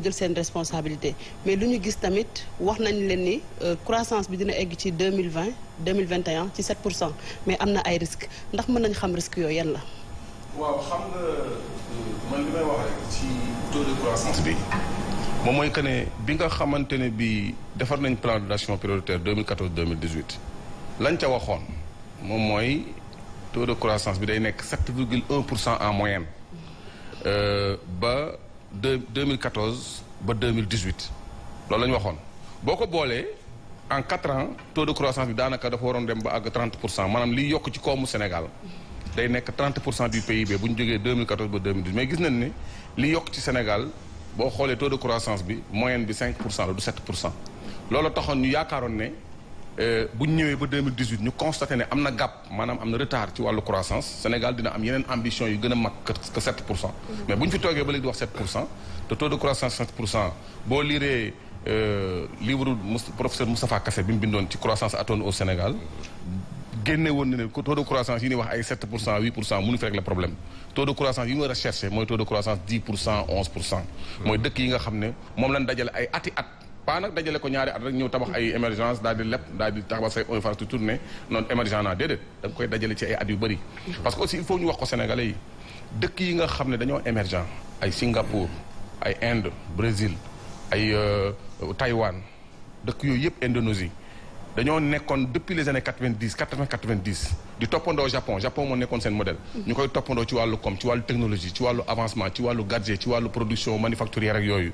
jël seen responsabilité mais lu ñu gis tamit wax nañ leen ni croissance bi dina egg ci 2020 2021 ci 7% mais am na ay risques ndax mën nañ xam risques yooyu yan la. waaw xam nga man li may wax rek ci taux de croissance bi moom mooy que ne bi nga xamante ne bi defar nañ plan d'action prioritaire 2014-2018 lañ ca waxoon moom mooy taux de croissance bi day nekk 7,1% en moyenne ba 2014 ba 2018 loolu la ñu waxoon boo ko boolee en 4 ans taux de croissance bi daanaka dafa waroon dem ba àgg 30% maanaam liy yokk ci koomu Sénégal day nekk 30% du PIB bu ñu jógee 2014 ba 2018 mais gis nañ ne li yokk ci Sénégal boo xoolee taux de croissance bi moyenne bi 5% la du 7% loolu taxoon ñu yaakaaroon ne bu ñu ñëwee ba 2018 ñu constaté ne am na gap maanaam am na retard ci wàllu croissance Sénégal dina am yeneen ambition yu gën a mag que 7%. mais bu ñu fi toogee ba léegi di wax 7% te taux de croissance 7% boo liiree livre professeur Moustapha Kassé bi mu bindoon ci croissance atone au Sénégal génne woon na ne taux de croissance yi ñuy wax ay 7% 8% mënu fi régler problème taux de croissance yi ñu war a chercher mooy taux de croissance 10% 11%. mooy dëkk yi nga xam ne moom lañ dajale ay ati at. pas nag dajale ko ñaari at rek ñëw tabax ay émergence daal di lepp daal di taxawal say infrastructure ne noonu émergent naa déedéet da nga koy dajale ci ay at yu bëri. parce que aussi il faut ñu wax ko Sénégalais yi dëkk yi nga xam ne dañoo émergent ay Singapour ay Inde Brésil ay Taïwan dëkk yooyu yëpp Indonésie dañoo nekkoon depuis les années 90 di toppandoo Japon moo nekkoon seen modèle. ñu koy toppandoo ci wàllu ci wàllu technologie ci wàllu avancement ci wàllu gadget ci wàllu production manufacturière ak yooyu.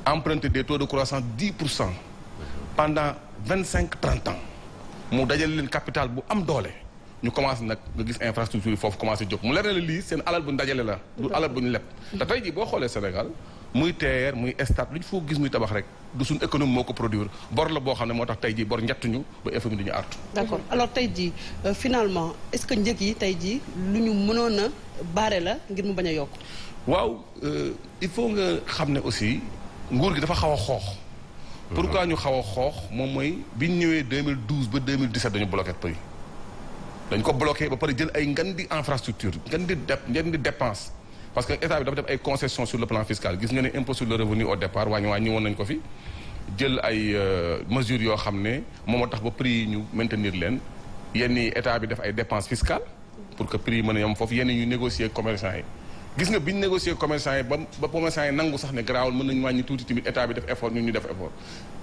emprunté des taux de croissance 10% pendant 25-30 ans mu dajale leen capital bu am doole ñu commencé nag nga gis infrastructure yi foofu commencé jóg mu leer na lii seen alal bu ñu dajale la du alal bu ñu leb te tey jii boo xoolee Sénégal muy TER muy stade lu ñu foo gis muy tabax rek du suñu économie moo ko produire bor la boo xam ne moo tax tey jii bor njettuñu ba FMI du ñu artu. d'accord alors tey jii finalement est-ce que njëg yi tey jii lu ñu mënoon a baare la ngir mu bañ a yokk. waaw il faut nga xam ne aussi. nguur gi dafa xaw a xoox. pourquoi ñu xaw a xoox moom mooy bi ñu ñëwee 2012 ba 2017 dañu bloqué prix dañ ko bloqué ba pare jël ay ngan di infrastructure ngan di dépense parce que état bi dafa def ay concessions sur le plan fiscal gis nga ne impôt sur le revenu au départ wàññi woon nañ ko fi jël ay mesures yoo xam ne moom moo tax ba prix yi ñu maintenir leen yenn yi état bi def ay dépenses fiscales pour que prix yi mën a yem foofu yenn ñu négocier commerçant yi. gis nga bi ñu négocier commerçant yi ba commerçant yi nangu sax ne garaawul mën nañu wàññi tuuti tamit état bi def effort ñun ñu def effort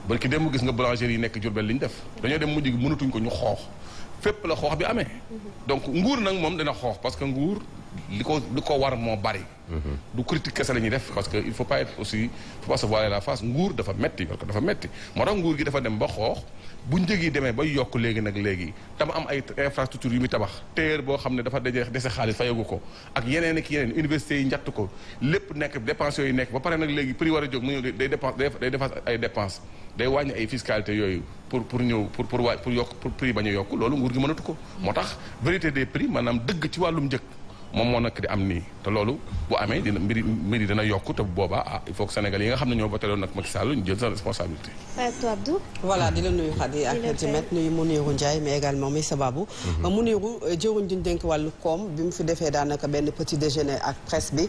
barki démb gis nga boulangerie yi nekk Diourbel li ñu def dañoo dem mujj gi mënatuñ ko ñu xoox fépp la xoox bi amee donc nguur nag moom dina xoox parce que nguur li ko war moo bari du critique kese la ñuy def parce que il faut pas être aussi faut pas se voiler la face nguur dafa metti parce que dafa metti moo tax nguur gi dafa dem ba xoox bu njëg yi demee ba yokk léegi dama am ay infrastructure yu muy tabax TER boo xam ne dafa dese xaalis fayagu ko ak yeneen ak yeneen université yi njatt ko lépp nekk dépenses yooyu nekk ba pare nag léegi prix war a jóg mu ñëw day dépense ay dépenses day wàññi ay fiscalité yooyu pour prix bañ a yokk loolu nguur gi mënatu ko moo tax vérité des prix maanaam dëgg ci wàllum njëg moom moo nekk di am nii te loolu bu amee dina mbiri dina yokk te bu boobaa il faut que Sénégal yi nga xam ne ñoo voté loon nag Macky Sall ñu jël sa responsabilité. Abdou. voilà di la nuyu Khady ak Timet nuyu Mounirou Ndiaye mais également muy Sababou. Mounirou jëruñ duñ dénk wàllu koom bi mu fi defee daanaka benn petit déjeuner ak presse bi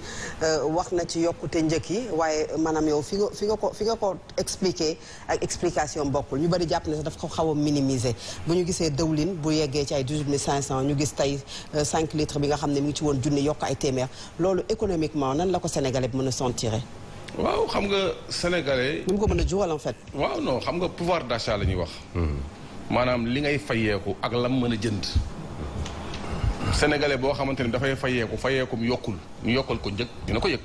wax na ci yokkute njëkk yi waaye maanaam yow fi nga ko expliqué ak explication bokkul ñu bari jàpp ne daf ko xaw a minimiser bu ñu gisee dëwlin bu yeggee ci ay 18500 ñu gis tey 5 litres bi nga xam ne mi ngi ci woon junni yokk ay téeméer loolu économiquement nan la ko sénégalais bi mën a sentir. waaw xam nga sénégalais. ni mu ko mën a juwal en fait. waaw non xam nga pouvoir d'achat la ñuy wax. maanaam li ngay fayeeku ak lam mën a jënd. sénégalais boo xamante ni dafay fayeekum yokkul ñu yokkal ko njëg dina ko yëg.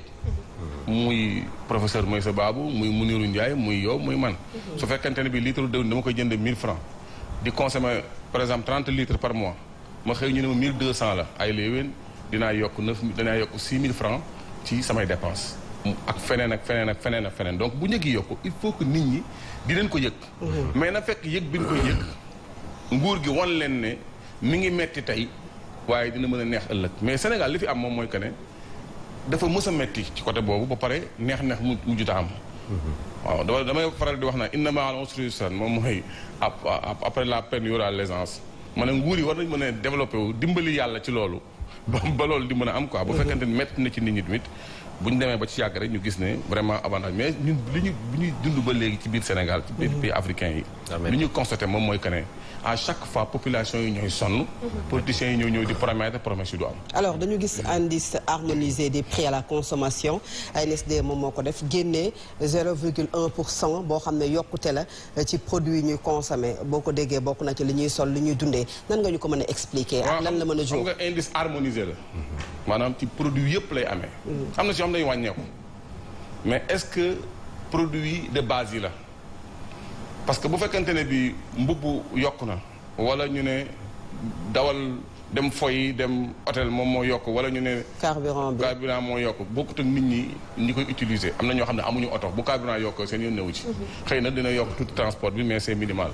muy professeur Moïse Babou muy Mounirou Ndiaye muy yow muy man. su fekkente ne bi litre diwlin dama koy jënd 1000 francs di consommer par exemple 30 litres par mois ma xëy ñu ne ma 1200 la ay léewén dinaa yokk 6000 francs ci samay dépenses. ak feneen donc bu njëg yi yokku il faut que nit ñi dinañ ko yëg. mais na fekk yëg bi ñu koy yëg nguur gi wan leen ne mi ngi metti tey waaye dina mën a neex ëllëg mais Sénégal li fi am moom mooy que ne dafa mës a metti ci côté boobu ba pare neex mujj a am. waaw damay faral di wax naa inna ma'al usri yusran moom mooy après la peine y aura l'aisance ma ne nguur yi war nañ mën a développé wu dimbali yàlla ci loolu ba loolu di mën a am quoi bu fekkente ni métti na ci nit ñi tamit bu ñu demee ba ci yàgg rek ñu gis ne vraiment avantage mais ñun bu ñuy dund ba léegi ci biir Sénégal ci biir pays africain yi li ñu constaté moom mooy que ne à chaque fois population yi ñooy sonn politiciens yi ñëw di promettre promesse yi du am. alors dañu gis indice harmonisé des prix à la consommation ANSD moom moo ko def génnee 0,1% boo xam ne yokkute la ci produit yi ñuy consommé boo ko déggee bokk na ci li ñuy sol li ñuy dundee nan nga ñu ko mën a expliquer ak lan la mën a jóg. xam nga indice harmonisé la maanaam ci produit yëpp lay amee. am na si yoo xam ne dañuy wàññeeku mais est-ce que produit de base yi la parce que bu fekkente ne bi mbubb yokk na wala ñu ne dawal dem foyi dem hôtel moom moo yokk wala ñu ne carburant moo yokk bokkut ak nit ñi koy utiliser am na ñoo xam ne amuñu oto bu carburant yokk seen yoon newu ci xëy na dina yokk tout transport bi mais c'est minimal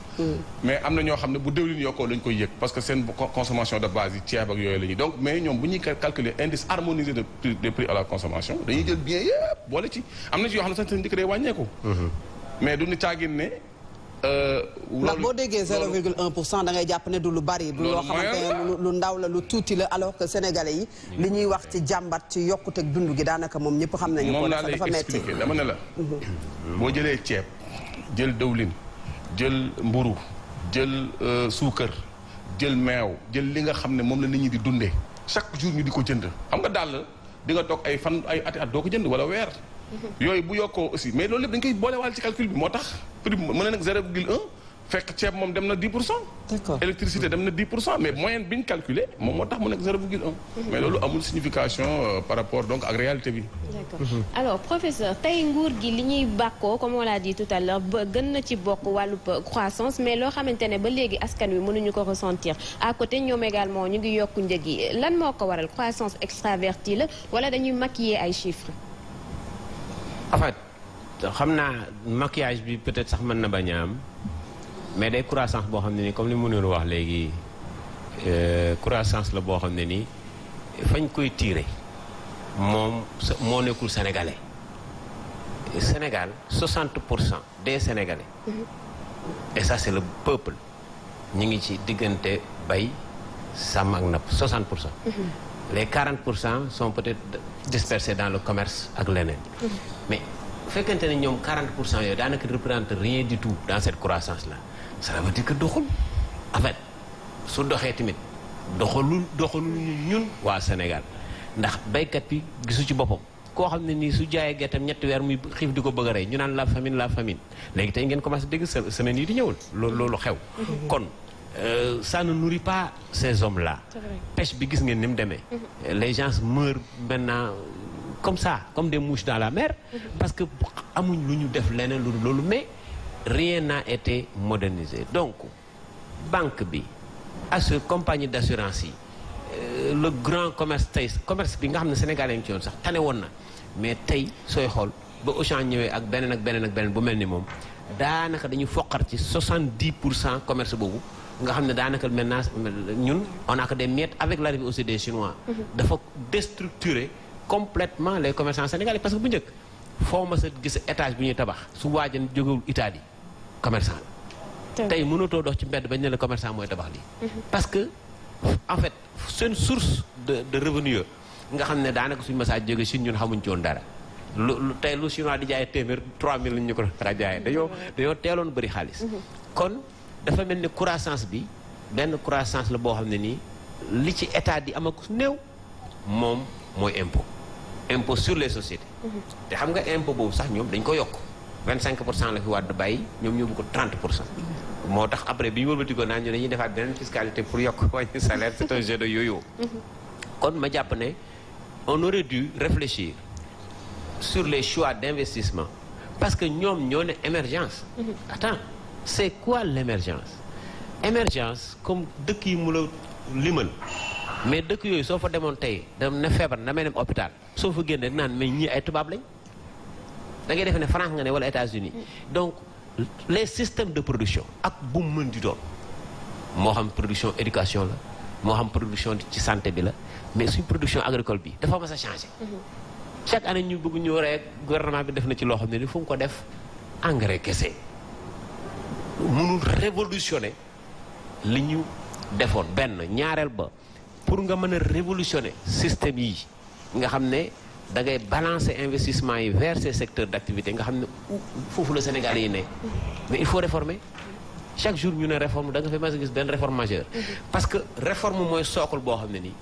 mais am na ñoo xam ne bu déwlin yokkoo lañ koy yëg parce que seen consommation de base yi ceeb ak yooyu la ñuy donc mais ñoom bu ñuy calculer indice harmonisé des prix à la consommation dañuy jël bien yëpp boole ci am na ci yoo xam ne sax seen njëkk day wàññeeku mais duñu caagin ne ndax boo déggee 0,1% da ngay jàpp ne du lu bari du loo xamante ne lu ndaw la lu tuuti la alors que sénégalais yi li ñuy wax ci jàmbat ci yokkuteeg dund gi daanaka moom ñëpp xam nañu ko dafa metti dama ne la boo jëlee ceeb jël dëwlin jël mburu jël suukar jël meew jël li nga xam ne moom la nit ñi di dundee chaque jour ñu di ko jënd xam nga daal di nga toog ay fan ay ati at doo ko jënd wala weer yooyu bu yokkoo aussi mais loolu lépp dañ koy boolewaal ci calcul bi moo tax prix bi mën na nag 0,1 fekk ceeb moom dem na 10%. d'accord électricité dem na 10% mais moyenne bi ñu calculé moom moo tax mu nekk 0,1. mais loolu amul signification par rapport donc ak réalité bi. d'accord alors professeur tey nguur gi li ñuy bàkkoo comme on l'a dit tout à l'heure ba gën na ci bokk wàllu croissance mais loo xamante ne ba léegi askan wi mënuñu ko ressentir à côté ñoom également ñu ngi yokku njëg yi lan moo ko waral croissance extravertie la wala dañuy maquiller ay chiffres. en fait xam naa maquillage bi peut-être sax mën na bañ a am mais day croissance boo xam ne nii comme li Mounirou wax léegi croissance la boo xam ne nii fañ koy tirer moom moo nekkul sénégalais Sénégal 60% des sénégalais et ça c'est le peuple ñu ngi ci diggante bay sàmm ak napp 60%. Les 40% sont peut-être dispersés dans le commerce ak leneen. mais fekkente ne ñoom 40% yooyu daanaka ne représente rien du tout dans cette croissance là ça veut dire que doxul en fait su doxee tamit doxalul ñun waa Sénégal ndax baykat bi gisu ci boppam koo xam ne nii su jaayee gerteem ñetti weer muy xiif di ko bëgg a rey ñu naan la famine léegi tey ngeen commencé dégg semaine yi di ñëwul loolu xew kon ça ne nourrit pas ces hommes-là. Pêche bi gis ngeen ni mu demee. Les gens meurent maintenant comme ça comme des mouches dans la mer. parce que amuñ lu ñu def leneen lu loolu mais rien n'a été modernisé donc banque bi compagnie d'assurance yi le grand commerce tey commerce bi nga xam ne Sénégalais yi ci yoon sax tane woon na mais tey sooy xool ba Auchan ñëwee ak beneen bu mel ni moom daanaka dañu foqar ci 70% commerce boobu. nga xam ne daanaka maintenant ñun on a que des miettes avec l'arrivée aussi des Chinois. dafa déstructurer complètement les commerçants sénégalais parce que bu njëkk foo ma sa gis étage bi ñuy tabax su waajan jógewul Italie commerçant la. tey mënatoo dox ci mbedd bañ ne la commerçant mooy tabax lii. parce que en fait seen source de revenu nga xam ne daanaka suñu message jóge Chine ñun xamuñ ci woon dara tey lu Chinois di jaayee téeméer 3000 lañ ñu ko dara jaayee dañoo teeloon bëri xaalis. kon dafa mel ni croissance bi benn croissance la boo xam ne nii li ci état di am ak néew moom mooy impôt sur les sociétés. te xam nga impôt boobu sax ñoom dañ ko yokk 25% la fi Wade bàyyi ñoom ñu ko 30%. moo tax après bi ñu wëlbati ko naan ñu dañuy defaat beneen fiscalité pour yokk wàññi salaire c'est un jeu de yo-yo. kon ma jàpp ne on aurait dû réfléchir sur les choix d'investissement parce que ñoom ñoo ne émergence. attends c'est quoi l'émergence comme dëkk yi mu la limal mais dëkk yooyu soo fa demoon tey dem na feebar damay dem hôpital soo fa génne naan mais ñii ay tubaab lañ da ngay defe ne France nga ne wala États-Unis donc les systèmes de production ak bu mu mën di doon moo xam production éducation la moo xam production ci santé bi la mais suñ production agricole bi dafa mas a changer. chaque année ñu bëgg ñu rek gouvernement bi def na ci loo xam ne ni fu mu ko def engrais kese mënul révolutionner li ñu defoon benn ñaareel ba pour nga mën a révolutionner système yi nga xam ne da ngay balancer investissement yi vers ces secteurs d'activité nga xam ne foofu le Sénégal yi ne mais il faut réformer chaque jour ñu ne réforme da nga fi mas a gis benn réforme majeure parce que réforme mooy sookal boo xam ne nii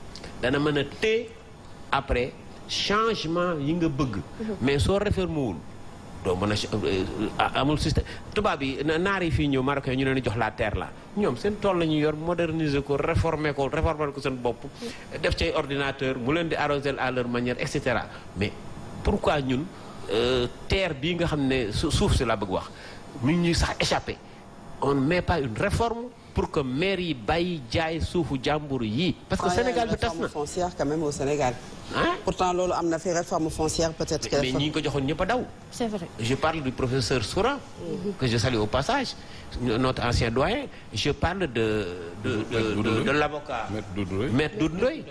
dana mën a téye après changement yi nga bëgg mais soo réforme wul doo mën a amul système tubaab yi naar yi fii ñëw marocain ñu leen jox la terre la ñoom seen tool la ñuy yor moderniser ko réformer ko seen bopp def ci ordinateur mu leen di arroser à leur manière et cetera mais pourquoi ñun terre bii nga xam ne suuf si laa bëgg wax mu ñuy sax échappé on ne met pas une réforme pour que maire yi bàyyi jaay suufu jàmbur yi parce que Sénégal bi tas na réforme foncière quand même au Sénégal. Pourtant loolu am na fi réforme foncière peut-être. mais ñi ko joxoon ñëpp a daw. c'est vrai. Je parle du professeur Soura que je salue au passage notre ancien doyen. Je parle de l'avocat Maître Doudou Ndoye.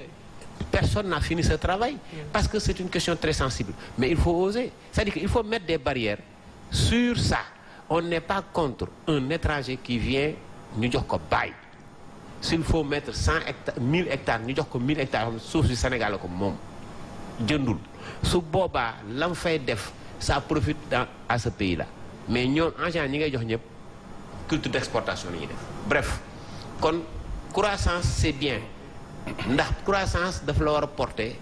Personne n'a fini ce travail parce que c'est une question très sensible mais il faut oser, c'est-à-dire qu'il faut mettre des barrières sur ça. On n'est pas contre un étranger qui vient ñu jox ko bail s'il faut mettre 100 hectares 1000 hectares ñu jox ko 1000 hectares suuf si Sénégal la ko moom jëndul su boobaa lam fay def ça profite à ce pays là mais ñoom en général ñi ngay jox ñëpp culture d'exportation la ñuy def. Bref kon croissance c'est bien ndax croissance daf la war a porter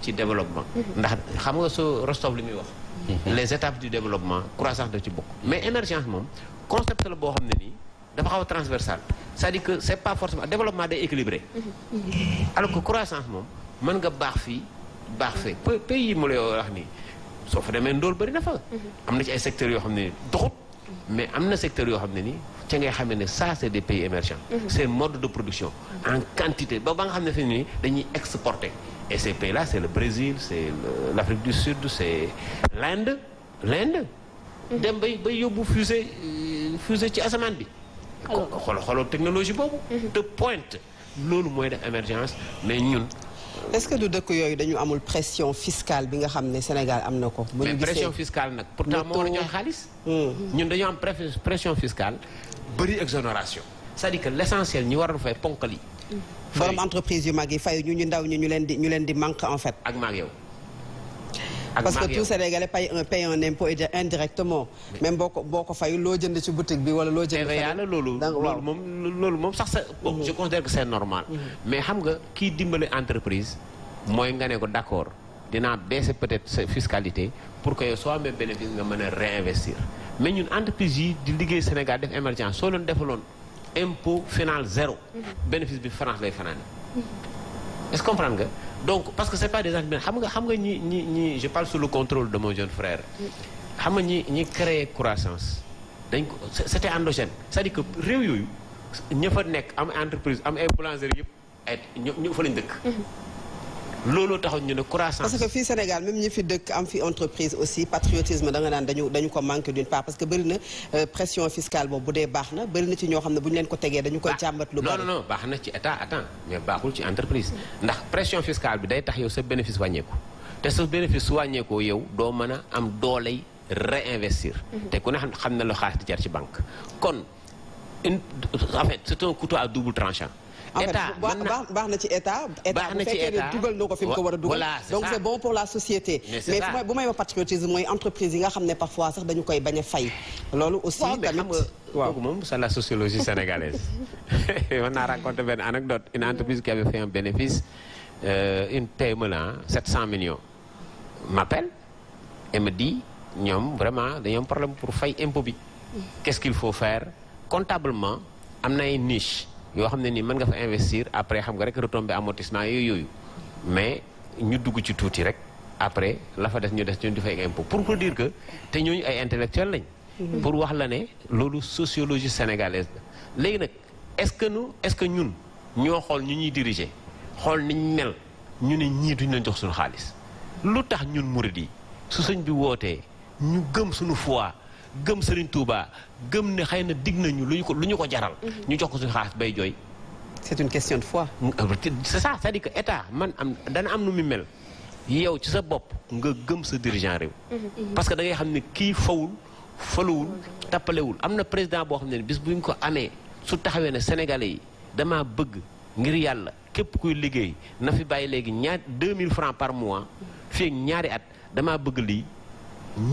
ci développement. ndax xam nga soo Rostov li muy wax. les étapes du développement croissance daf ci bokk. mais émergence moom concept la boo xam ne nii dafa xaw a transversal c'est-à-dire que c'est pas forcément développement day équilibré. alors que croissance moom mën nga baax fii baax fee pays yi mu lay wax nii soo fa demee ndóol bëri na fa. am na ci ay secteurs yoo xam ne doxut mais am na secteurs yoo xam ne nii ca ngay xam ne ça c'est des pays émergents. c'est mode de production en quantité ba nga xam ne fi nii dañuy exporter. Et ces pays-là, c'est le Brésil, c'est l'Afrique du Sud, c'est l'Inde. dem bay yóbbu fusée ci asamaan bi. xooloo technologie boobu. de pointe. loolu mooy def émergence mais ñun. est-ce que du dëkk yooyu dañu amul pression fiscale bi nga xam ne Sénégal am na ko. mais pression fiscale nag pourtant moo war a joxe xaalis. ñun dañoo am pression fiscale bëri exonération. c'est-à-dire que l'essentiel ñi waroon fay ponkal yi. borom entreprise yu mag yi fay ñu ndaw ñu leen di manque en fait. ak maag yow. parce que tout Sénégalais paye un impôt indirectement. même boo ko fayu loo jënd ci boutique bi wala loo jënd. TVA la loolu moom sax sa. je considère que c'est normal. mais xam nga kii dimbale entreprise mooy nga ne ko d'accord dinaa baisser peut-être sa fiscalité pour que yow soo amee bénéfice nga mën a réinvestir mais ñun entreprise yi di liggéey Sénégal def émergence soo leen defaloon. impôt final 0. bénéfice bi France lay fanaan. est-ce que comprendre nga donc parce que c'est pas des entreprises xam nga ñi je parle sous le contrôle de mon jeune frère. xam nga ñi créer croissance dañ ko c'était endogène c'est-à-dire que réew yooyu ña fa nekk am entreprise am ay boulangerie yëpp ay ñu fa lañ dëkk. looloo taxoon ñu ne croissance. parce que fii Sénégal même ñi fi dëkk am fi entreprise aussi patriotisme da nga naan dañu ko manqué d'une part parce que bëri na pression fiscale boobu bu dee baax na bëri na ci ñoo xam ne bu ñu leen ko tegee dañu koy jàmbat lu bari. non baax na ci état mais baaxul ci entreprise. ndax pression fiscale bi day tax yow sa bénéfice wàññeeku te sa bénéfice su wàññeekoo yow doo mën a am dooley réinvestir. te ku ne xam na la xaalis di jar ci banque kon en fait c'est un couteau à double tranchant. état baax na ci état. baax na ci état dugal na ko fi mu ko war a dugal. donc c'est bon pour la société. mais bu may wax patriotisme mooy entreprise yi nga xam ne parfois sax dañu koy bañ a fay. loolu aussi tamit waaw moom c'est la sociologie sénégalaise. on a raconté benn anecdote une entreprise qui avait fait un bénéfice une PME là 700 millions m'appelle et me dit ñoom vraiment dañoo am problème pour fay impôt bi. qu'est-ce qu'il faut faire comptablement am na ay niche yoo xam ne nii mën nga fa investir après xam nga rek retombé amortissement yooyu mais ñu dugg ci tuuti rek après la fa des ñu di fay impôt pour dire que te ñooñu ay intellectuels lañ. pour wax la ne loolu sociologie sénégalaise la. léegi nag est-ce que ñun ñoo xool ñu ñuy diriger xool niñ mel ñu ne ñii duñ leen jox suñu xaalis lu tax ñun murid yi su sëñ bi wootee ñu gëm suñu foi. gëm Serigne Touba gëm ne xëy na dig nañu lu ñu ko jaral. ñu jox ko suñu xaalis bay jooy. c'est une question de foi. c'est ça c'est-à-dire que état dana am nu mu mel yow ci sa bopp nga gëm sa dirigeant réew. parce que da ngay xam ne kii faluwul tappalewul am na président boo xam ne bis bu ñu ko amee su taxawee ne sénégalais yi damaa bëgg ngir yàlla képp kuy liggéey na fi bàyyi léegi 2000 francs par mois fii ak ñaari at damaa bëgg lii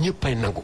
ñëppay nangu